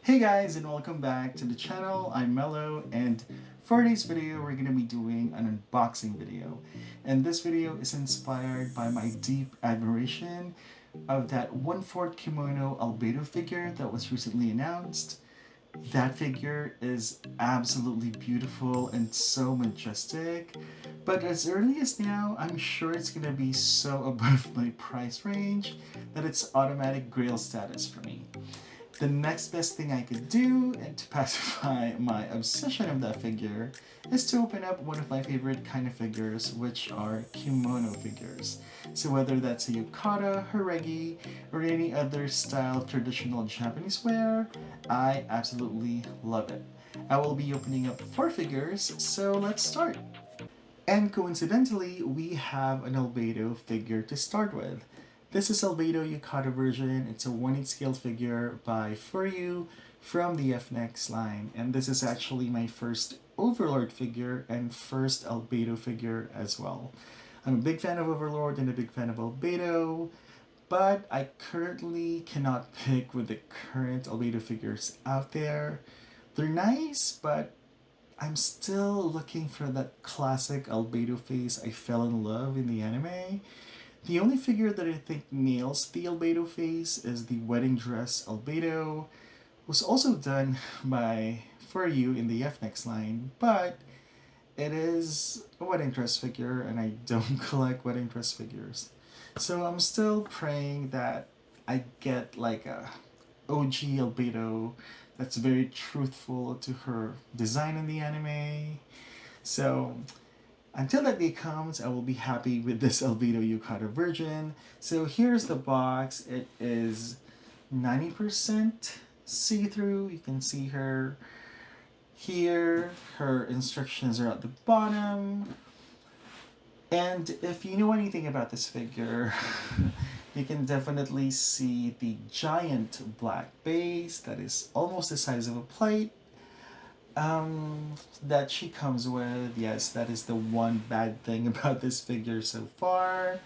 Hey guys, and welcome back to the channel. I'm Mello, and for today's video we're going to be doing an unboxing video. And this video is inspired by my deep admiration of that 1/4 kimono Albedo figure that was recently announced. That figure is absolutely beautiful and so majestic, but as early as now, I'm sure it's gonna be so above my price range that it's automatic grail status for me. The next best thing I could do, and to pacify my obsession of that figure, is to open up one of my favorite kind of figures, which are kimono figures. So whether that's a yukata, hiragi, or any other style traditional Japanese wear, I absolutely love it. I will be opening up 4 figures, so let's start! And coincidentally, we have an Albedo figure to start with. This is Albedo Yukata version. It's a 1/8 scale figure by FuRyu from the FNX line. And this is actually my first Overlord figure and first Albedo figure as well. I'm a big fan of Overlord and a big fan of Albedo, but I currently cannot pick with the current Albedo figures out there. They're nice, but I'm still looking for that classic Albedo face I fell in love in the anime. The only figure that I think nails the Albedo face is the wedding dress Albedo. It was also done by FuRyu in the FNX line, but it is a wedding dress figure and I don't collect wedding dress figures. So I'm still praying that I get like a OG Albedo that's very truthful to her design in the anime. So until that day comes, I will be happy with this Albedo Yukata version. So here's the box. It is 90% see-through. You can see her here. Her instructions are at the bottom. And if you know anything about this figure, you can definitely see the giant black base that is almost the size of a plate. That she comes with. Yes, that is the one bad thing about this figure so far.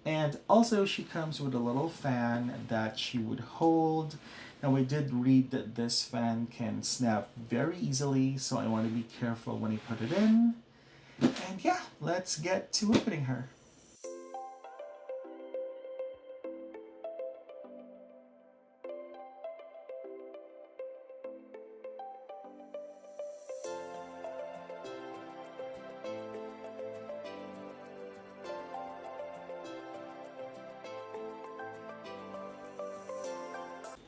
And also she comes with a little fan that she would hold. Now I did read that this fan can snap very easily, so I want to be careful when I put it in. And yeah, let's get to opening her.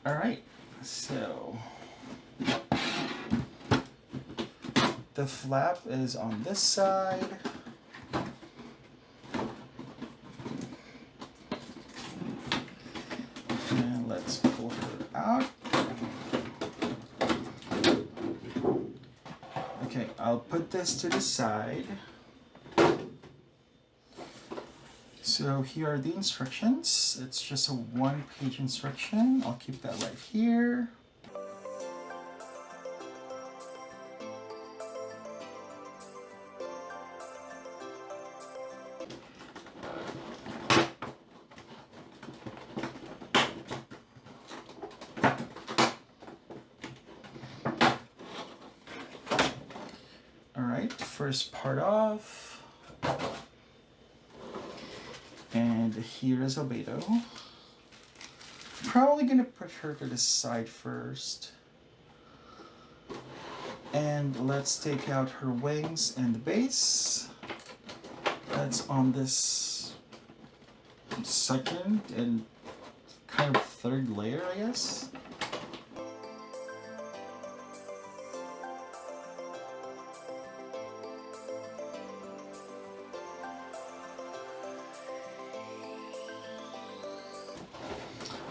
Alright, so the flap is on this side. And let's pull her out. Okay, I'll put this to the side. So here are the instructions. It's just a 1-page instruction. I'll keep that right here. Alright, first part off. And here is Albedo. Probably gonna put her to the side first. And let's take out her wings and the base. That's on this second and kind of third layer, I guess.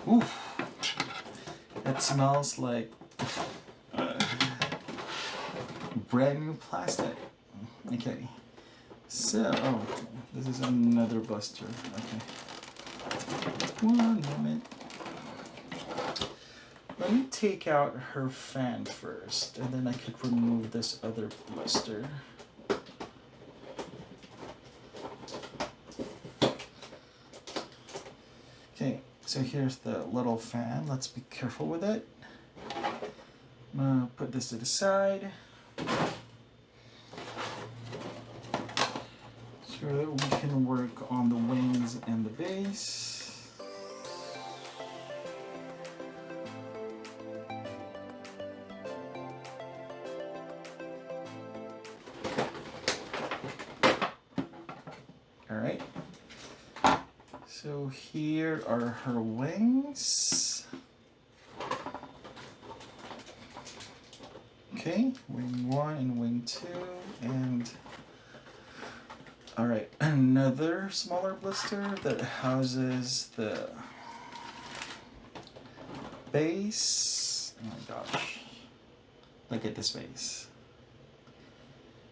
Oof, that smells like brand new plastic. Okay, so this is another buster. Okay, 1 moment. Let me take out her fan first, and then I could remove this other blister. Okay. So here's the little fan. Let's be careful with it. I'm gonna put this to the side so that we can work on the wings and the base. Alright, so here are her wings. Okay, wing 1 and wing 2, and alright, another smaller blister that houses the base. Oh my gosh, look at this base.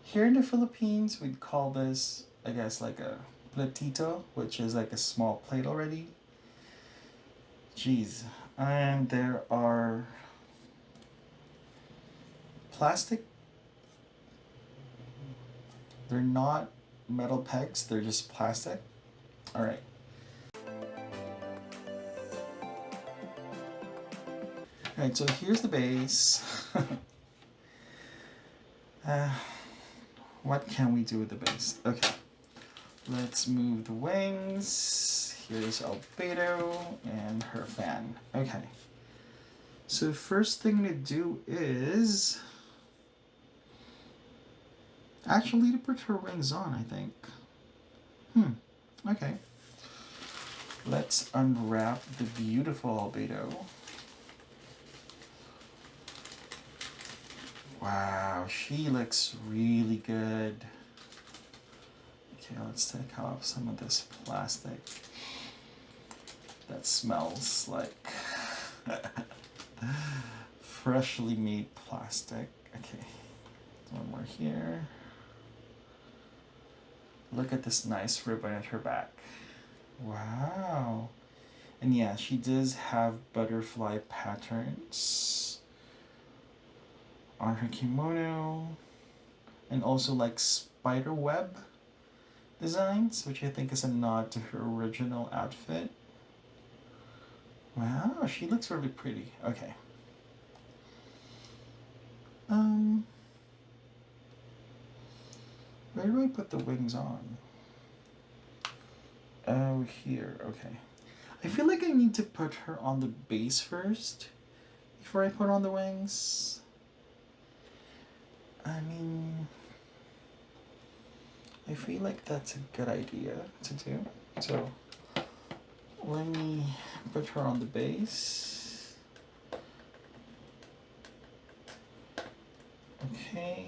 Here in the Philippines, we'd call this, I guess, like a platito, which is like a small plate already. Jeez, and there are plastic. They're not metal pegs, they're just plastic. All right. All right, so here's the base. What can we do with the base? Okay, let's move the wings. Here's Albedo and her fan. Okay, so first thing to do is actually to put her wings on, I think. Okay. Let's unwrap the beautiful Albedo. Wow, she looks really good. Okay, let's take off some of this plastic that smells like freshly made plastic. Okay, one more here. Look at this nice ribbon at her back. Wow. And yeah, she does have butterfly patterns on her kimono, and also like spider web designs, which I think is a nod to her original outfit. Wow, she looks really pretty. Okay. Where do I put the wings on? Oh, here. Okay. I feel like I need to put her on the base first before I put on the wings. I mean, I feel like that's a good idea to do. So let me put her on the base. Okay.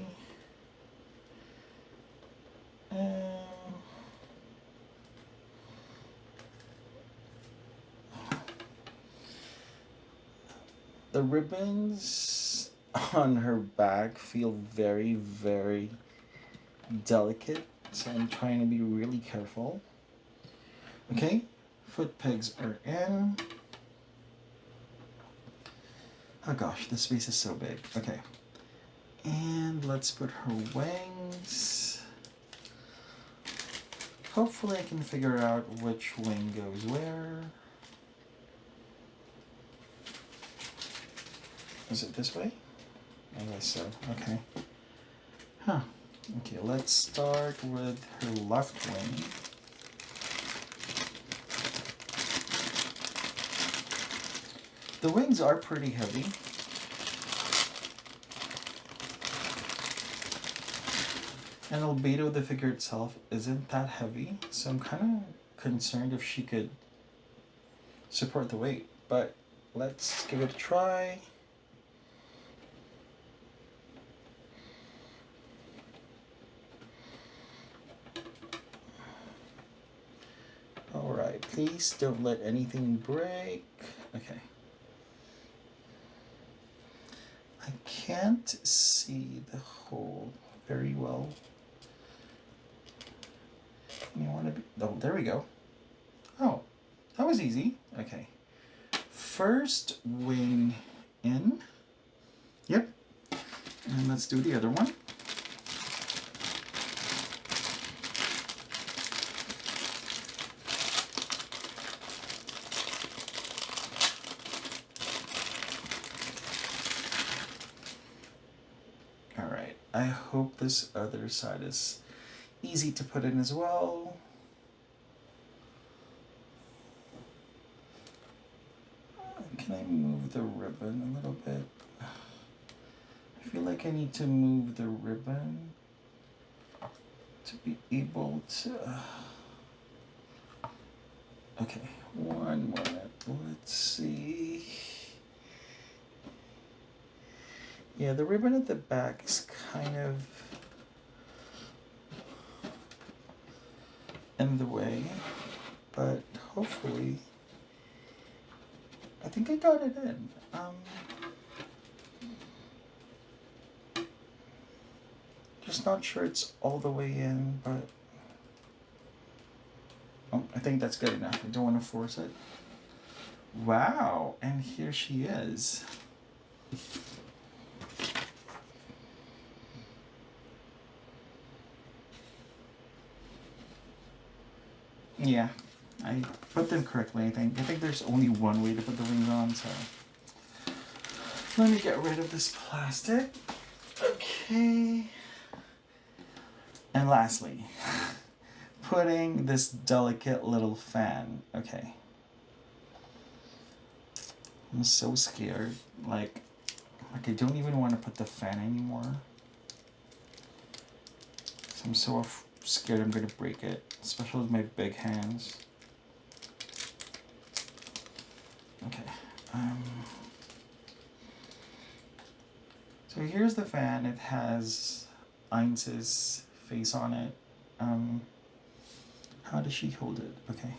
The ribbons on her back feel very, very delicate, so I'm trying to be really careful. Okay, foot pegs are in. Oh gosh, this space is so big. Okay, and let's put her wings. Hopefully I can figure out which wing goes where. Is it this way? I guess so. Okay. Huh. Okay, let's start with her left wing. The wings are pretty heavy. And Albedo, the figure itself, isn't that heavy, so I'm kind of concerned if she could support the weight. But let's give it a try. Alright, please don't let anything break. Okay. I can't see the hole very well. You want to be, oh, there we go. Oh, that was easy. Okay. First wing in. Yep. And let's do the other one. I hope this other side is easy to put in as well. Can I move the ribbon a little bit? I feel like I need to move the ribbon to be able to... Okay, one moment. Let's see. Yeah, the ribbon at the back is kind of in the way, but hopefully, I think I got it in. Just not sure it's all the way in, but I think that's good enough. I don't want to force it. Wow, and here she is. Yeah, I put them correctly, I think. I think there's only one way to put the rings on, so... Let me get rid of this plastic. Okay. And lastly, putting this delicate little fan. Okay. I'm so scared. Like I don't even want to put the fan anymore. So I'm so scared I'm going to break it, especially with my big hands. Okay. So here's the fan. It has Ainz's face on it. How does she hold it? Okay.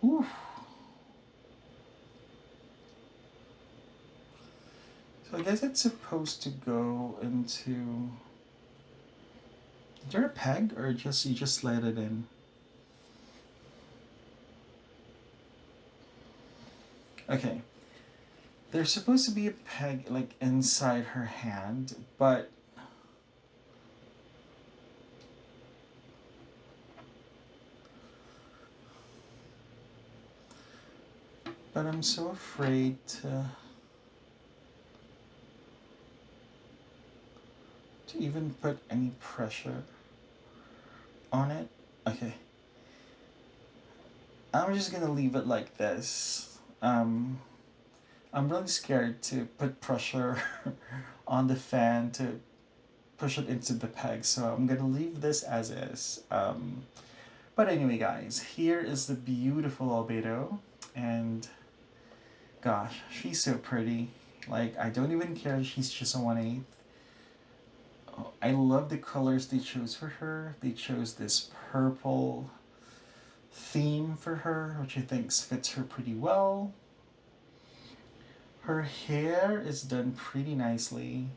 Ooh. So I guess it's supposed to go into... Is there a peg, or just you just slide it in? Okay. There's supposed to be a peg like inside her hand, but I'm so afraid to even put any pressure on it. Okay. I'm just gonna leave it like this. I'm really scared to put pressure on the fan to push it into the peg, so I'm gonna leave this as is. But anyway, guys, here is the beautiful Albedo, and gosh, she's so pretty. Like, I don't even care if she's just a 1/8. I love the colors they chose for her. They chose this purple theme for her, which I think fits her pretty well. Her hair is done pretty nicely.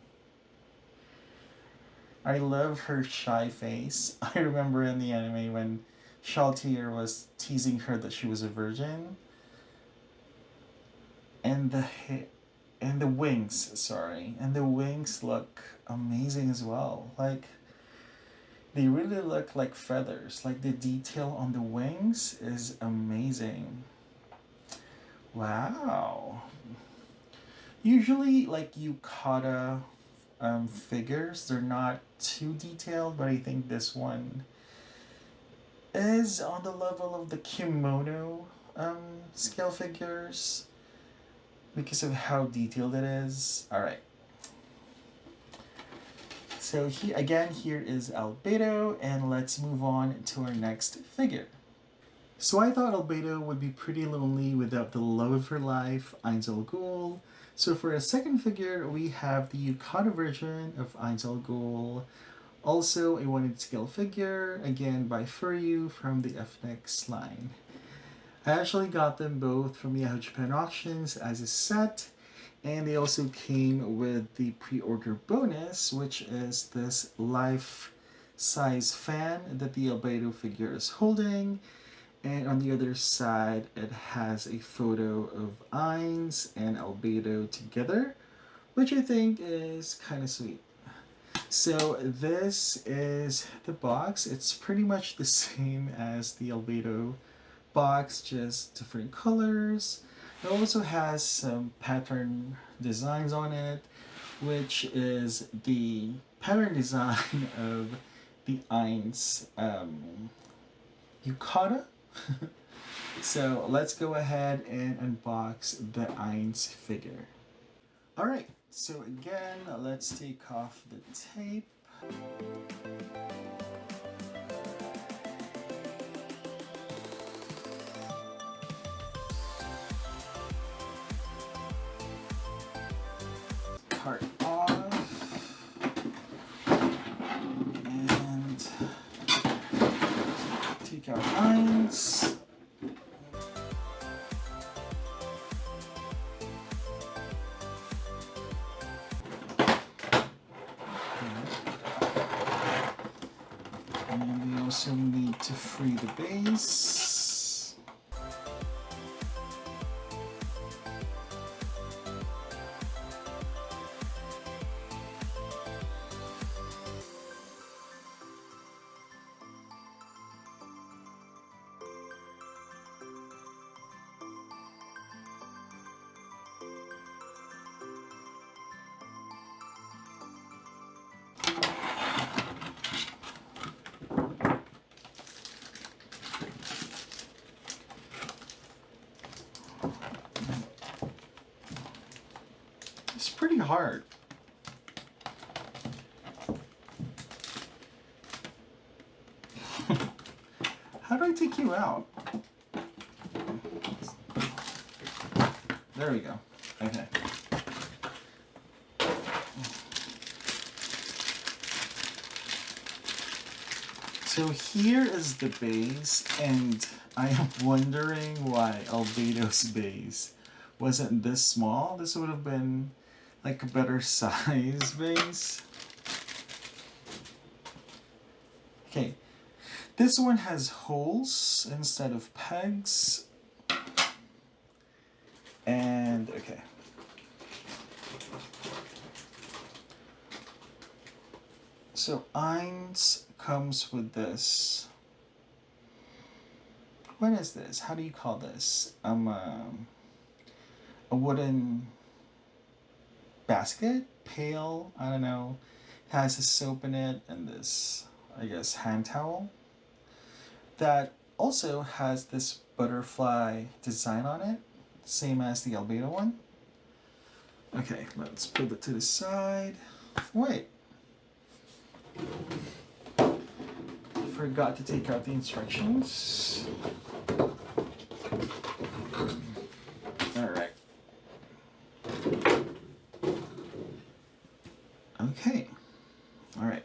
I love her shy face. I remember in the anime when Shoujo was teasing her that she was a virgin. And the wings, and the wings look amazing as well. Like, they really look like feathers. Like, the detail on the wings is amazing. Wow. Usually, like Yukata figures, they're not too detailed, but I think this one is on the level of the KiMONO scale figures because of how detailed it is. Alright. So here is Albedo, and let's move on to our next figure. So I thought Albedo would be pretty lonely without the love of her life, Ainz. So for a second figure, we have the Yukata version of Ainz. Also a 1/8 scale figure, again by FuRyu from the FNX line. I actually got them both from Yahoo Japan auctions as a set, and they also came with the pre-order bonus, which is this life-size fan that the Albedo figure is holding. And on the other side, it has a photo of Ainz and Albedo together, which I think is kind of sweet. So this is the box. It's pretty much the same as the Albedo box, just different colors. It also has some pattern designs on it, which is the pattern design of the Ainz Yukata. So let's go ahead and unbox the Ainz figure. Alright, so again, let's take off the tape. Part off. And take out Ainz. And we also need to free the base. It's pretty hard. How do I take you out? There we go. Okay. So here is the base, and I am wondering why Albedo's base wasn't this small. This would have been like a better size base. Okay, this one has holes instead of pegs. And okay. So Ainz comes with this. What is this? How do you call this? A wooden basket, pail, I don't know. It has a soap in it and this, I guess, hand towel that also has this butterfly design on it, same as the Albedo one. Okay, let's put it to the side. Wait. Forgot to take out the instructions. Alright. Okay. Alright.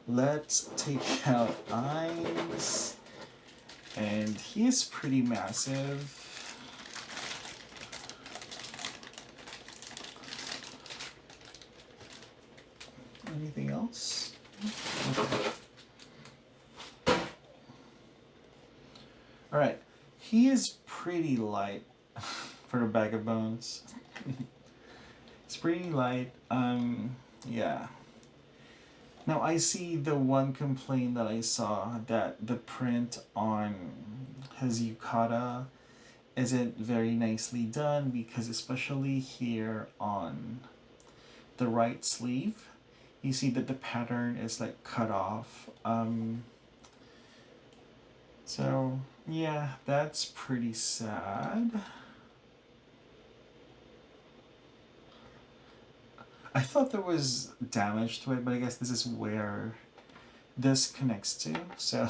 Let's take out Ainz. And he is pretty massive. Anything else? Okay. Alright. He is pretty light for a bag of bones. It's pretty light. Yeah. Now I see the one complaint that I saw, that the print on his yukata isn't very nicely done, because especially here on the right sleeve, you see that the pattern is like cut off. So yeah, that's pretty sad. I thought there was damage to it, but I guess this is where this connects to. So,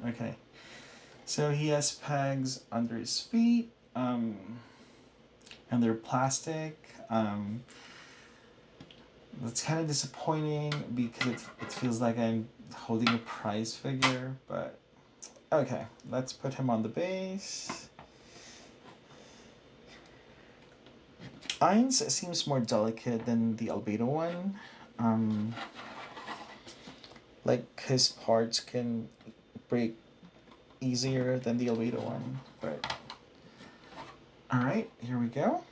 okay. So he has pegs under his feet, and they're plastic. That's kind of disappointing because it feels like I'm holding a prize figure, but okay. Let's put him on the base. Ainz seems more delicate than the Albedo one. Like his parts can break easier than the Albedo one. But alright, here we go.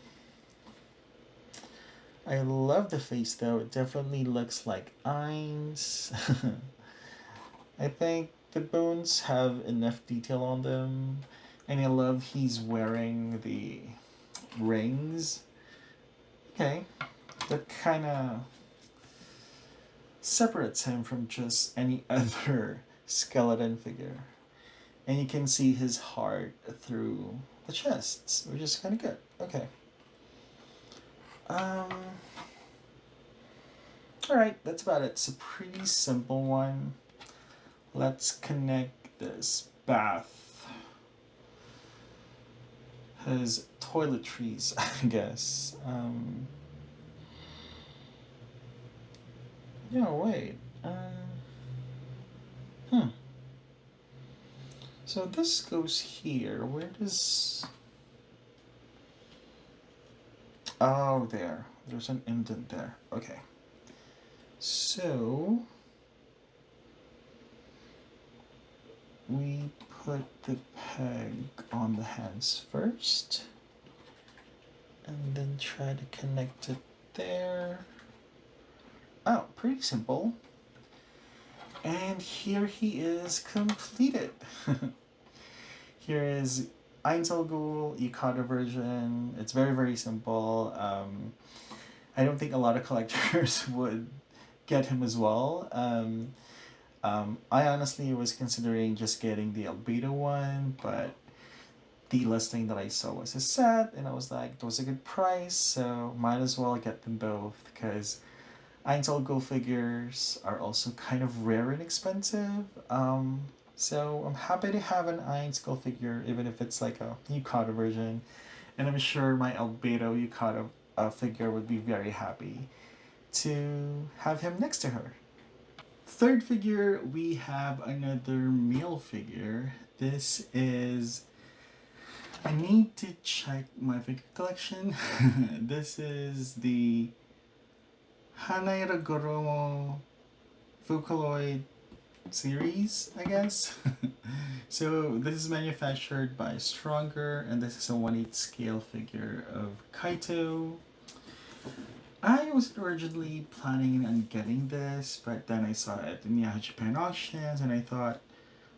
I love the face though. It definitely looks like Ainz. I think the bones have enough detail on them. And I love he's wearing the rings. Okay, that kind of separates him from just any other skeleton figure. And you can see his heart through the chests, which is kind of good. Okay. Um. Alright, that's about it. It's a pretty simple one. Let's connect this bath. His toiletries, I guess. No, wait. Hmm. So this goes here. Where does... Oh, there. There's an indent there. Okay. So... we put the peg on the hands first. And then try to connect it there. Oh, pretty simple. And here he is completed. Here is Ainz Yukata version. It's very, very simple. I don't think a lot of collectors would get him as well. I honestly was considering just getting the Albedo one, but the listing that I saw was a set, and I was like, it was a good price, so might as well get them both, because Ainz figures are also kind of rare and expensive. So I'm happy to have an Ainz figure, even if it's like a Yukata version, and I'm sure my Albedo Yukata figure would be very happy to have him next to her. Third figure, we have another male figure. This is... I need to check my figure collection. This is the Hanairogoromo Vocaloid series, I guess. So this is manufactured by Stronger, and this is a 1/8 scale figure of Kaito. I was originally planning on getting this, but then I saw it in Yahoo Japan auctions, and I thought,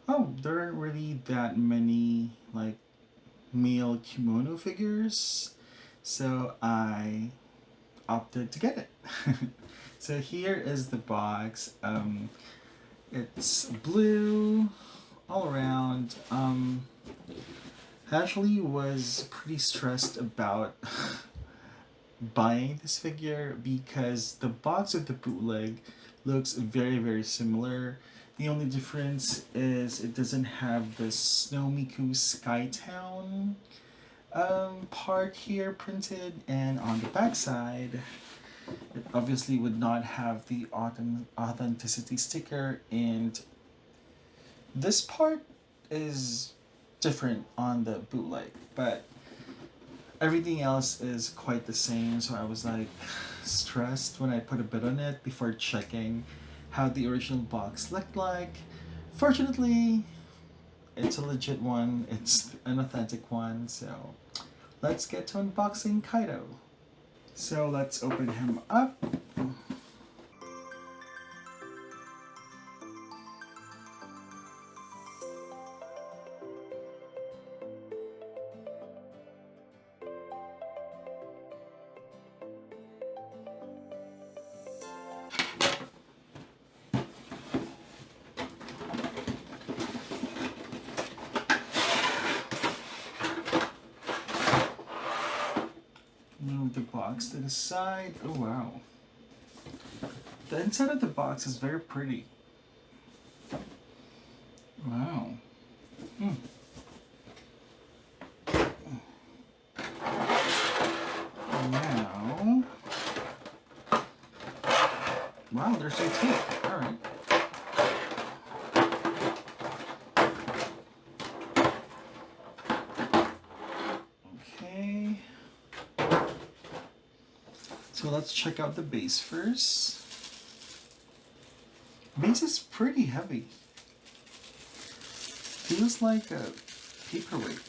oh, there aren't really that many like male KiMONO figures, so I opted to get it. So here is the box. It's blue all around. Actually was pretty stressed about buying this figure because the box of the bootleg looks very, very similar. The only difference is it doesn't have the Snowmiku Skytown part here printed, and on the back side it obviously would not have the authenticity sticker, and this part is different on the bootleg, but everything else is quite the same. So I was like stressed when I put a bid on it before checking how the original box looked like. Fortunately, it's a legit one, it's an authentic one, so let's get to unboxing Kaito. So let's open him up. Move the box to the side. Oh wow. The inside of the box is very pretty. Wow. Now... wow, there's no tape. Alright. Okay. So let's check out the base first. Base is pretty heavy. Feels like a paperweight.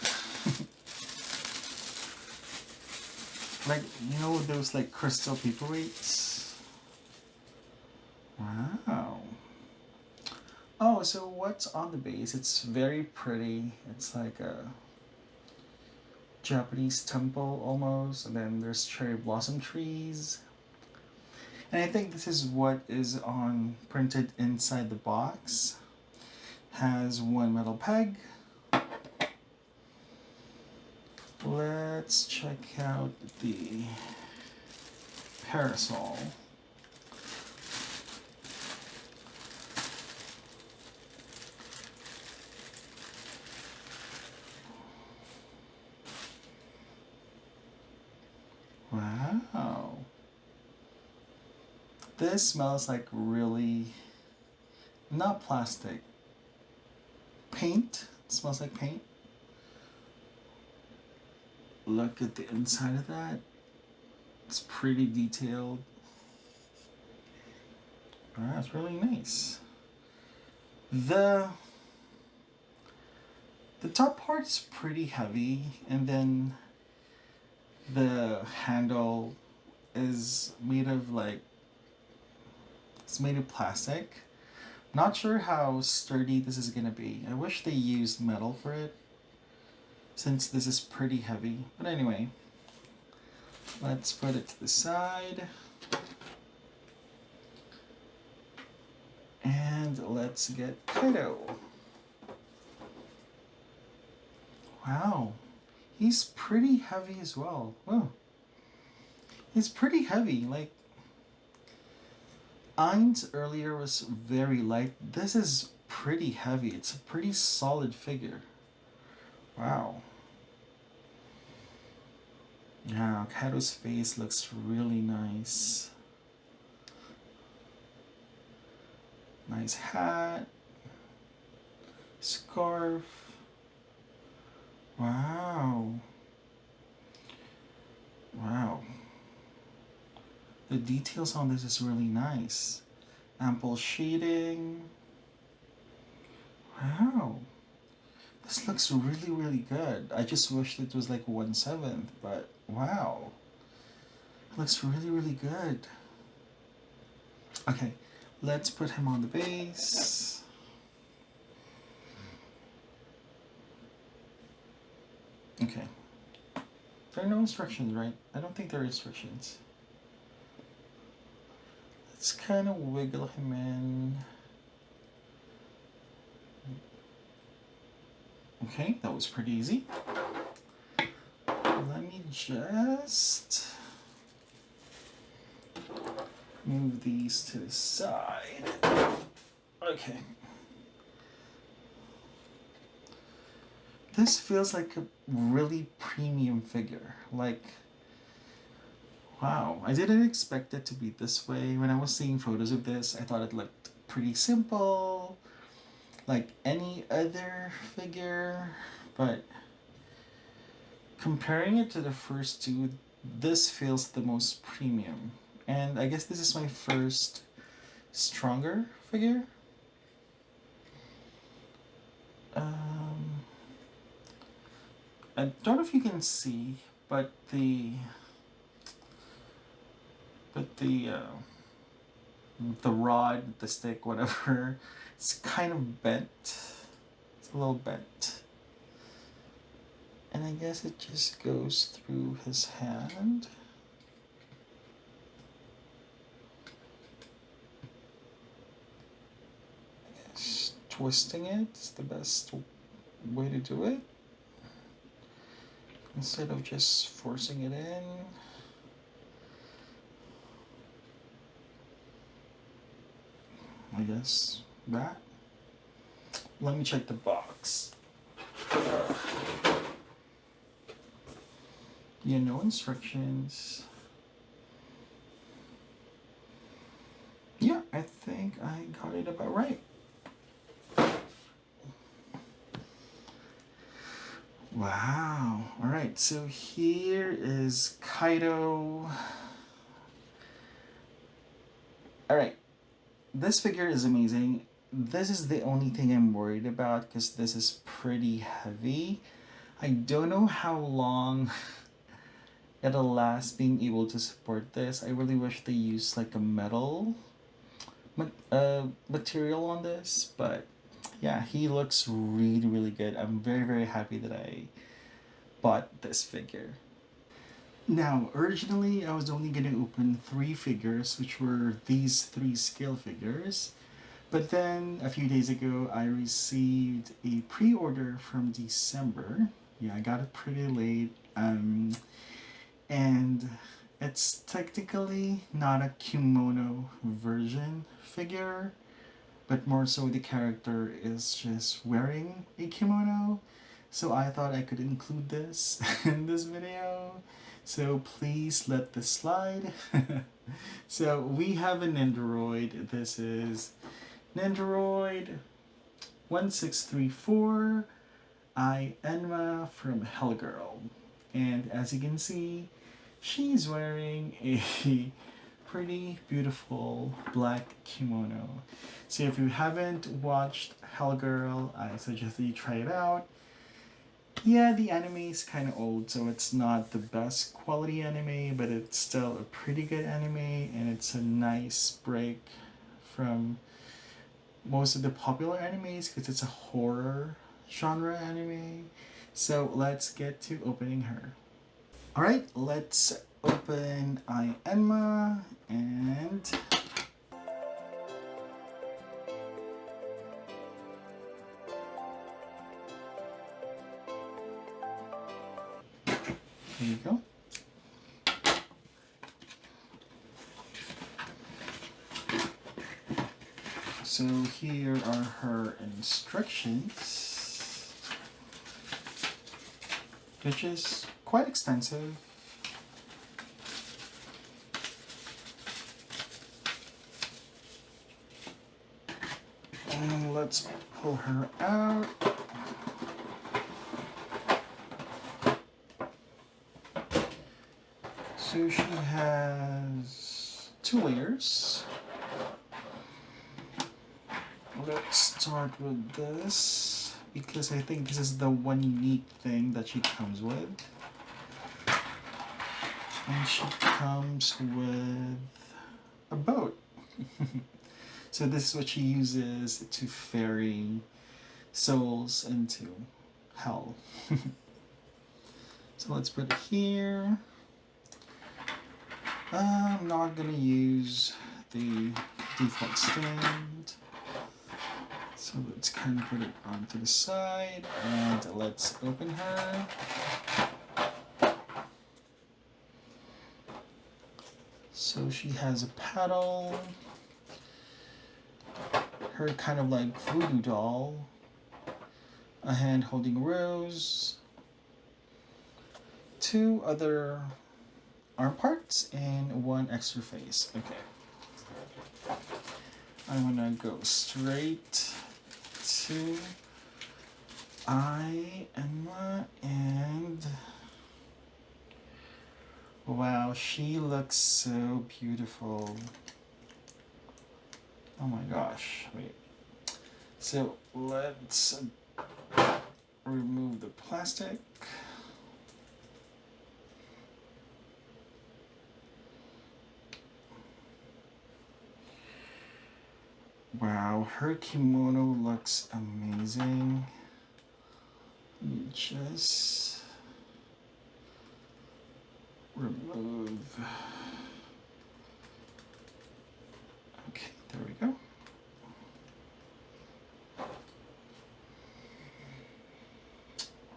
Like, you know those like crystal paperweights? Wow. Oh, so what's on the base? It's very pretty. It's like a Japanese temple almost, and then there's cherry blossom trees. And I think this is what is on printed inside the box. Has one metal peg. Let's check out the parasol. Wow. This smells like really, not plastic, paint. It smells like paint. Look at the inside of that. It's pretty detailed. That's really nice. The top part is pretty heavy, and then the handle is made of like, it's made of plastic. Not sure how sturdy this is gonna be. I wish they used metal for it, since this is pretty heavy. But anyway, let's put it to the side. And let's get Kaito. Wow, he's pretty heavy as well. Whoa. He's pretty heavy. Like, Ainz earlier was very light. This is pretty heavy. It's a pretty solid figure. Wow. Yeah, Kaito's face looks really nice. Nice hat. Scarf. Wow. Wow. The details on this is really nice. Ample shading. Wow. This looks really, really good. I just wished it was like 1/7, but wow. It looks really, really good. Okay, let's put him on the base. Okay. There are no instructions, right? I don't think there are instructions. Let's kind of wiggle him in. Okay, that was pretty easy. Let me just move these to the side. Okay. This feels like a really premium figure. Like, wow, I didn't expect it to be this way. When I was seeing photos of this, I thought it looked pretty simple, like any other figure, but comparing it to the first two, this feels the most premium. And I guess this is my first stronger figure. I don't know if you can see, but the rod, the stick, whatever, it's kind of bent. It's a little bent. And I guess it just goes through his hand. I guess twisting it is the best way to do it, instead of just forcing it in. I guess that. Let me check the box. Yeah, no instructions. Yeah, I think I got it about right. Wow. All right, so here is Kaito. All right, this figure is amazing. This is the only thing I'm worried about, because this is pretty heavy. I don't know how long it'll last being able to support this. I really wish they used like a metal material on this, but yeah, he looks really, really good. I'm very, very happy that I bought this figure. Now, originally I was only gonna open 3 figures, which were these 3 scale figures. But then a few days ago, I received a pre-order from December. Yeah, I got it pretty late. And it's technically not a kimono version figure, but more so the character is just wearing a kimono. So I thought I could include this in this video. So please let this slide. So we have a Nendoroid. This is Nendoroid 1634 Enma from Hellgirl. And as you can see, she's wearing a pretty beautiful black kimono. So if you haven't watched Hellgirl, I suggest that you try it out. Yeah, the anime is kind of old, so it's not the best quality anime, but it's still a pretty good anime, and it's a nice break from most of the popular animes because it's a horror genre anime. So let's get to opening her. Alright, let's open Enma, and there you go. So here are her instructions, which is quite extensive. And let's pull her out. So she has 2 layers. Let's start with this because I think this is the one unique thing that she comes with. And she comes with a boat. So this is what she uses to ferry souls into hell. So let's put it here. I'm not gonna use the default stand. So let's kind of put it onto the side and let's open her. So she has a paddle, her kind of like voodoo doll, a hand holding a rose, 2 other arm parts, and 1 extra face. Okay. I'm gonna go straight to Enma, and wow, she looks so beautiful. Oh my gosh, wait. So let's remove the plastic. Wow, her kimono looks amazing. Let me just remove. Okay, there we go.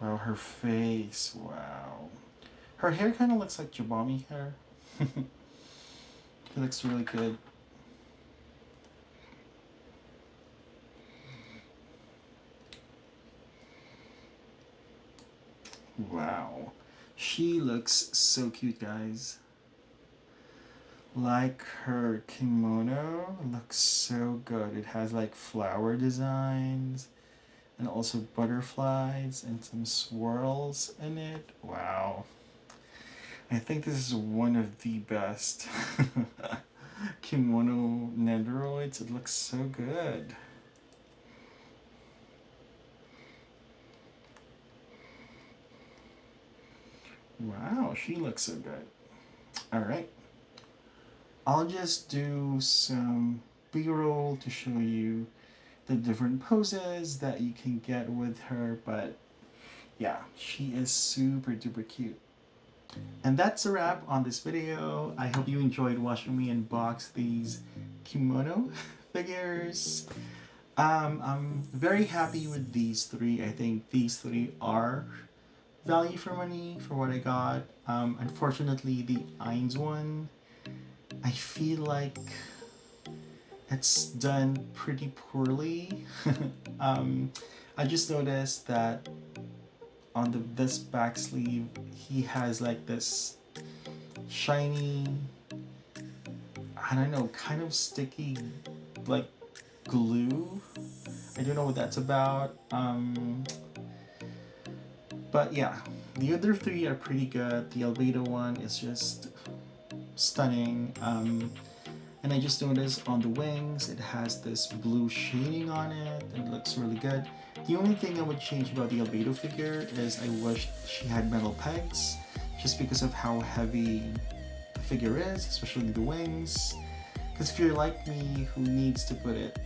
Wow, her face, wow. Her hair kind of looks like Jabami hair. It looks really good. Wow, she looks so cute, guys. Like her kimono looks so good. It has like flower designs and also butterflies and some swirls in it. Wow. I think this is one of the best kimono Nendoroids. It looks so good. Wow, she looks so good. Alright. I'll just do some B-roll to show you the different poses that you can get with her, but yeah, she is super duper cute. And that's a wrap on this video. I hope you enjoyed watching me unbox these kimono figures. I'm very happy with these three. I think these three are value for money for what I got. Unfortunately, the Ainz one, I feel like it's done pretty poorly. I just noticed that on this back sleeve, he has like this shiny, I don't know, kind of sticky, like glue. I don't know what that's about. But yeah, the other three are pretty good. The Albedo one is just stunning. And I just noticed on the wings, it has this blue shading on it, and it looks really good. The only thing I would change about the Albedo figure is I wish she had metal pegs, just because of how heavy the figure is, especially the wings. Because if you're like me, who needs to put it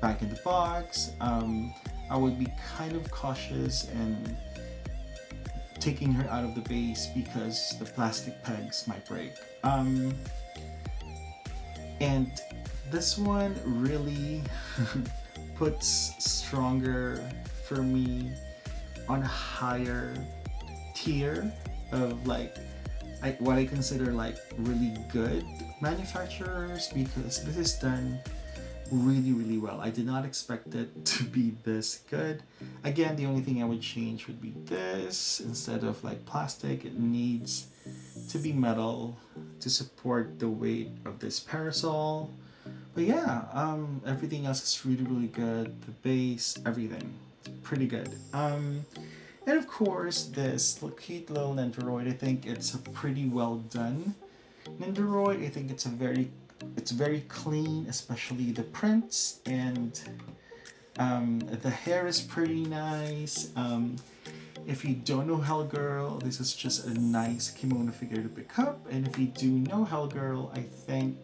back in the box, I would be kind of cautious and taking her out of the base because the plastic pegs might break. And this one really puts stronger for me on a higher tier of like what I consider like really good manufacturers, because this is done really well. I did not expect it to be this good. Again, the only thing I would change would be this. Instead of like plastic, it needs to be metal to support the weight of this parasol. But yeah, everything else is really good. The base, everything, pretty good. And of course, this cute little Nendoroid, I think it's a pretty well done Nendoroid. I think it's very clean, especially the prints, and the hair is pretty nice. If you don't know Hellgirl, this is just a nice kimono figure to pick up. And if you do know Hellgirl, I think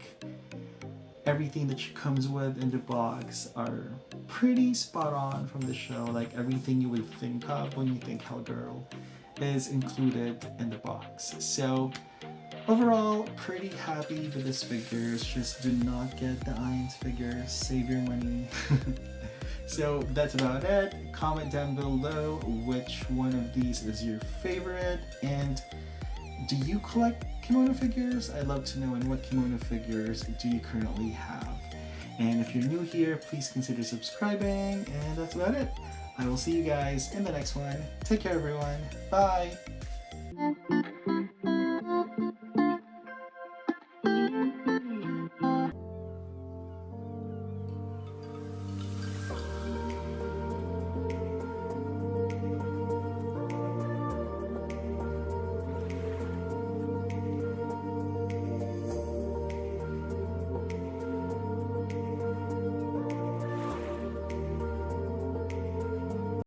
everything that she comes with in the box are pretty spot on from the show. Like everything you would think of when you think Hellgirl is included in the box. So overall, pretty happy with this figures. Just do not get the Ainz figures. Save your money. So that's about it. Comment down below which one of these is your favorite, and do you collect kimono figures? I'd love to know, and what kimono figures do you currently have? And if you're new here, please consider subscribing, and that's about it. I will see you guys in the next one. Take care, everyone. Bye!